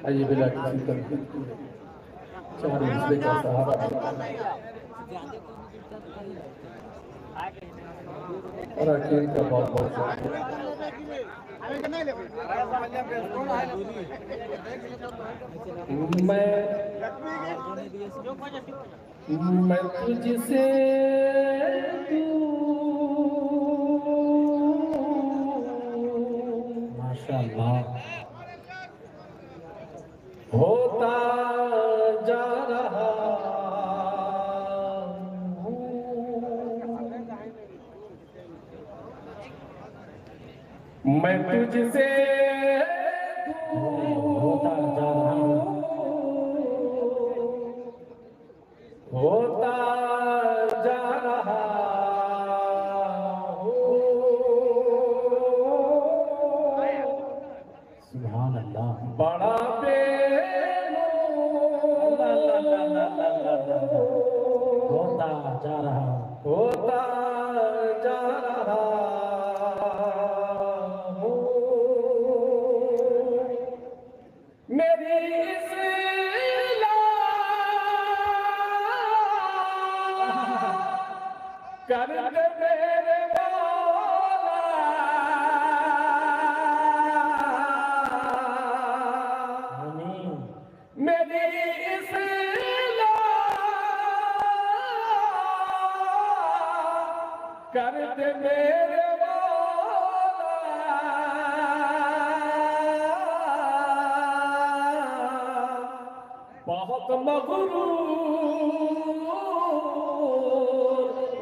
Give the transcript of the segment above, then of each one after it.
आइए बिला किसी तनकीद के चार मसले का सहारा और अकील का बहुत बहुत शुक्रिया। मैं तुझसे माशाअल्लाह होता जा रहा हूँ। मैं तुझसे होता जा रहा हूँ। होता जा रहा हूँ। सुभान अल्लाह। बड़ा होता जा रहा हूँ। होता जा रहा हूँ। मेरी कर दे मेरे मौला, आमीन। मेरी कर दे मेरे मौला, बहुत मगरूर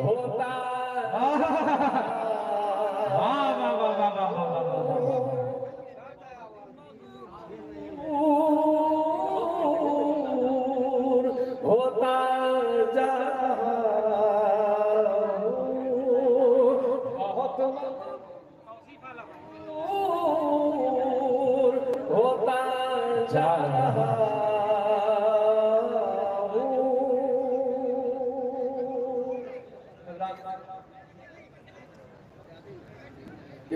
होता होता जा रहा हूँ। बहुत होता जा रहा हूँ।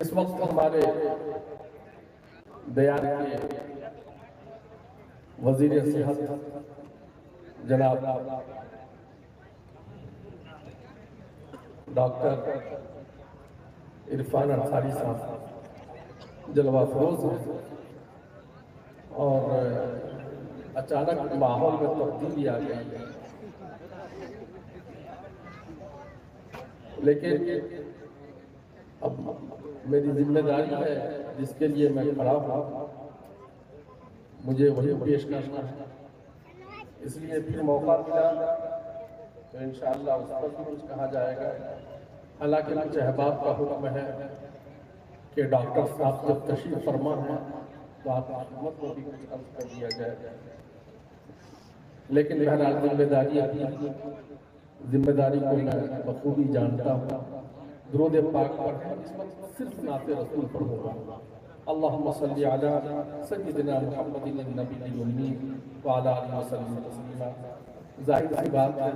इस वक्त हमारे दयाल के वजीर सेहत जनाब डॉक्टर इरफान अंसारी साहब जलवा फरोज हैं और अचानक माहौल में तब्दीली आ गई है, लेकिन अब मेरी जिम्मेदारी है जिसके लिए मैं खड़ा हुआ, मुझे वही पेश करना है। इसलिए फिर मौका मिला तो इंशाअल्लाह उस पर भी कुछ कहा जाएगा। हालांकि कुछ अहबाब का हुक्म है कि डॉक्टर साहब जब तशरीफ फरमा है तो आप खिदमत को भी कुछ अर्ज कर दिया जाए, लेकिन बहरहाल जिम्मेदारी को मैं बखूबी जानता हूँ। दुरूद पाक पर इस वक्त सिर्फ नाते रसूल पढ़ूंगा। अल्लाहुम्मा सल्ली अला सय्यिदिना मुहम्मदिन नबील उम्मी व अला आलिहि वसल्लम तस्लीमा। जाहिर सी बात है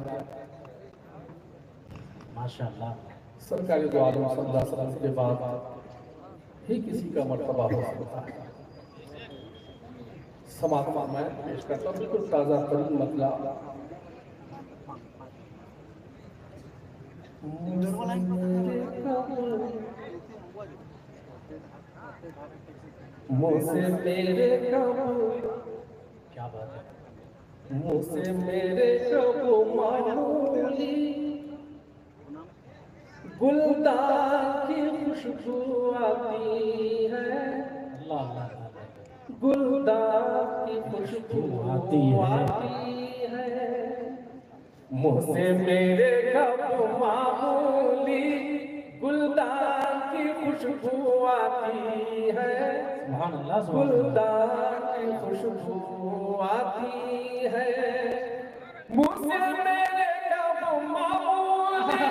माशाअल्लाह सरकारी दो आलम सल्लल्लाहु अलैहि वसल्लम के बाद ही किसी का मर्तबा हो सकता है। समात मैं पेश करता हूँ बिल्कुल ताज़ा तरीन मतला। मुझसे मेरे कबू, क्या बात है। मुझसे मेरे कबू मामूली गुलदार की खुशबू आती है। अल्लाह अल्लाह अल्लाह। गुलदार की खुशबू आती है। मुझसे मेरे कबू मामूली गुलदार की खुशबू आती है। सुभान अल्लाह। गुलदार की खुशबू आती है। मुझसे मेरे कबू मामूली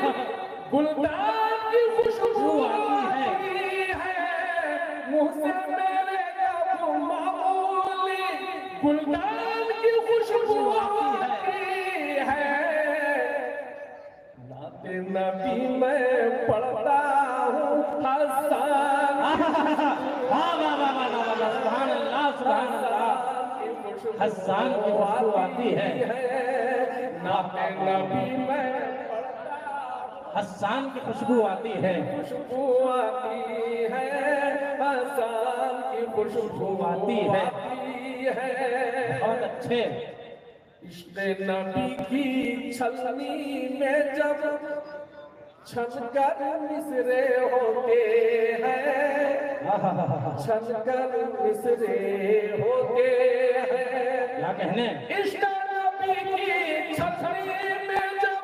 गुलदार की खुशबू आती है। मुझसे मेरे कबू मामूली गुलदार की खुशबू आती है। नाते नबी मैं पढ़ता हूँ हसन वाह वाह वाह वाह वाह वाह, सुभान अल्लाह सुभान अल्लाह। हसन की खुशबू आती है, नाते नबी में हसन की खुशबू आती है, खुशबू आती है, हसन की खुशबू आती है। है। बहुत अच्छे। इश्क़ नबी की छलनी में जब छनकर मिसरे होते हैं, छनकर मिसरे होते हैं। क्या कहने? इश्क़ नबी की छलनी में जब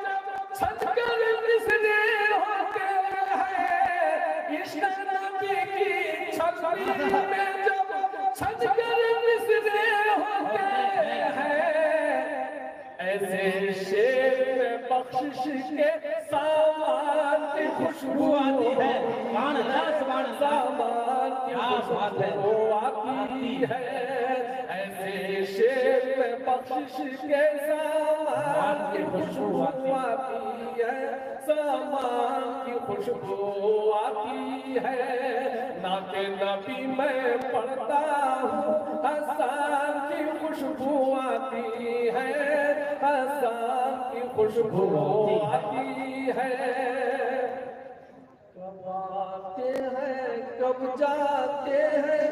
छनकर मिसरे होते हैं, इश्क़ नबी की छलनी में जब छनकर मिसरे होते हैं, ऐसे शेर में बख्शिश के सामान की खुशबू आती है। सुभान अल्लाह सुभान अल्लाह, सामान की क्या बात है। खुशबू आती है। ऐसे शेर में बख्शिश के सामान की खुशबू आती है, सामान की खुशबू आती है। नाते नबी मैं पढ़ता हूँ, हसन की खुशबू आती है, हसन की खुशबू आती है। कब आते हैं कब जाते हैं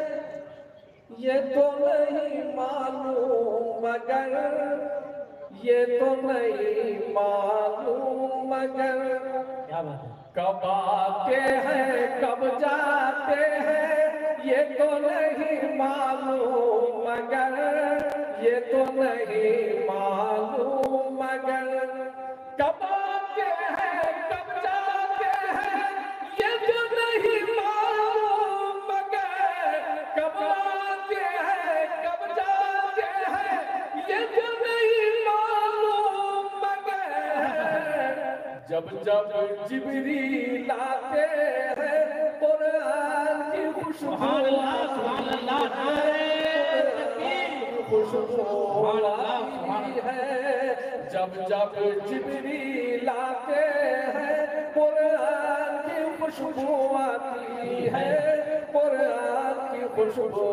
ये तो नहीं मालूम, मगर ये तो नहीं मालूम, मगर क्या बात है। कब आते हैं कब जाते हैं ये तो नहीं मालूम, मगर ये तो नहीं मालूम, मगर कब आते हैं कब जाते हैं ये तो नहीं मालूम, मगर कब आते हैं कब जाते हैं ये तो नहीं मालूम, मगर जब जब जिब्रील आते हैं कुरान की खुशबू सुभान अल्लाह सुभान अल्लाह, नारे तकबीर। खुशबू सुभान अल्लाह सुभान आती है। जब जब जिब्रील आते हैं कुरान की खुशबू आती है, कुरान की खुशबू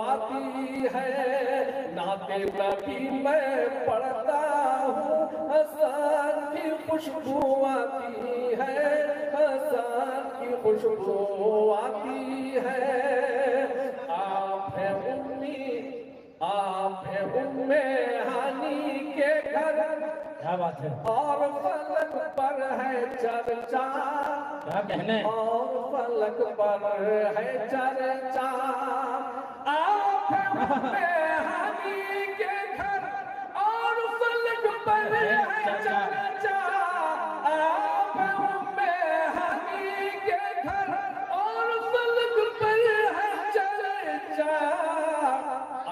आती है। नाते नबी मैं पढ़ता हूँ, हसन की खुशबू आती है, हसन की खुशबू आती है। आप है उम्मी, आप है उम्मे हानी के घर, क्या बात है। और फलक पर है चर्चा, क्या कहने? और फलक पर है चर्चा। आप है उम्मे हानी के घर, और फलक पर है चर्चा। आप है उम्मे हानी के घर, और फलक पर है चर्चा।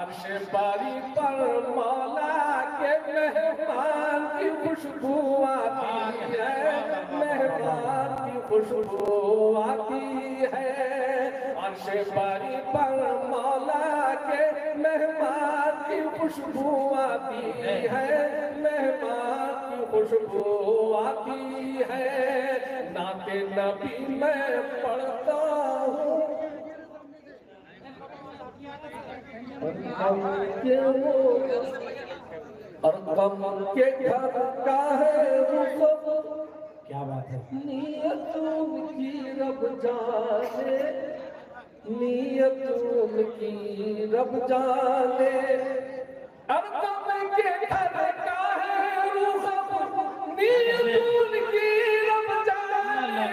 अर्श बारी पर मौला के मेहमान की खुशबू आती है, मेहमान की खुशबू आती है। अर्श बारी पर मौला के मेहमान की खुशबू आती है, मेहमान की खुशबू आती है। नाते नबी मैं पढ़ता हूँ, और गम के घर का है रुख, क्या बात है। नियतों की रब जाने, नियतों की रब जाने। और गम के घर का है रुख, नियतों की रब जाने।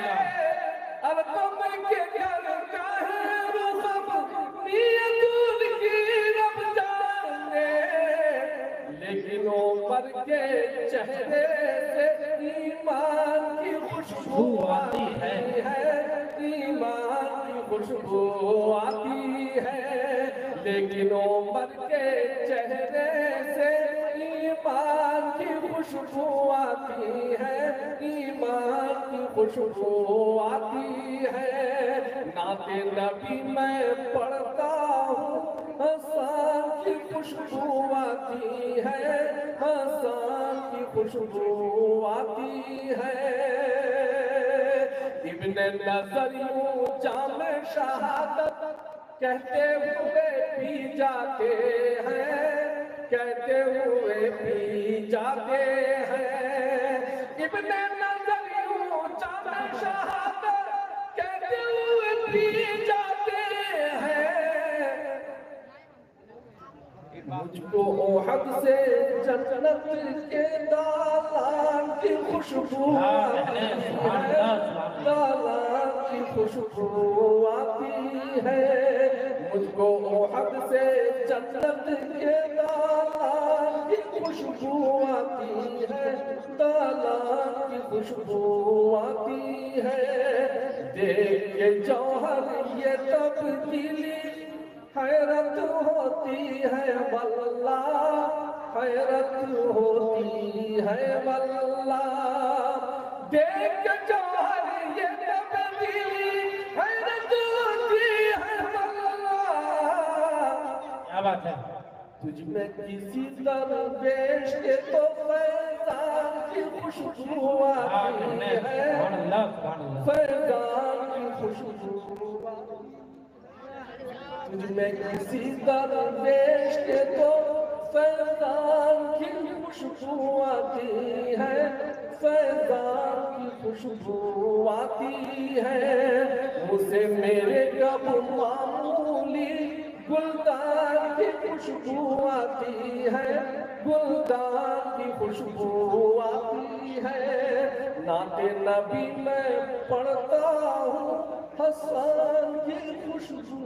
और गम के घर का है रुख, नियतों की रब जाने। लेकिन उमर के चेहरे से ईमान की खुशबू आती है, ईमान की खुशबू आती है। लेकिन उमर के चेहरे से ईमान की खुशबू आती है, ईमान की खुशबू आती है। नाते नबी मैं पढ़ता हूँ, हसन की खुशबू आती है, हसन की खुशबू आती है। इब्न नज़र यूं जाम शहादत कहते हुए पी जाते हैं, कहते हुए पी जाते हैं। इब्ने नजर यूं जाम शहादत कहते हुए पी जाते हैं। मुझको ओहद से जन्नत के दालान की खुशबू आती है, दालान की खुशबू आती है। मुझको ओहद से जन्नत के दालान की खुशबू आती है, दालान की खुशबू आती है। देख के जौहर ये तब्दीली हैरत होती है वल्ला, हैरत होती है वल्ला। देख के जौहर ये तब्दीली हैरत होती है वल्ला। क्या बात है। तुझ में किसी दरवेश के तो फैजान की खुशबू आती है, फैजान की खुशबू। तुझ में किसी दरवेश के तो फैजान की खुशबू आती है, फैजान की खुशबू आती है। मुझसे मेरे कब मामूली गुलदार की खुशबू आती है, गुलदार की खुशबू आती है। नाते नबी मैं पढ़ता हूँ हसन की खुशबू।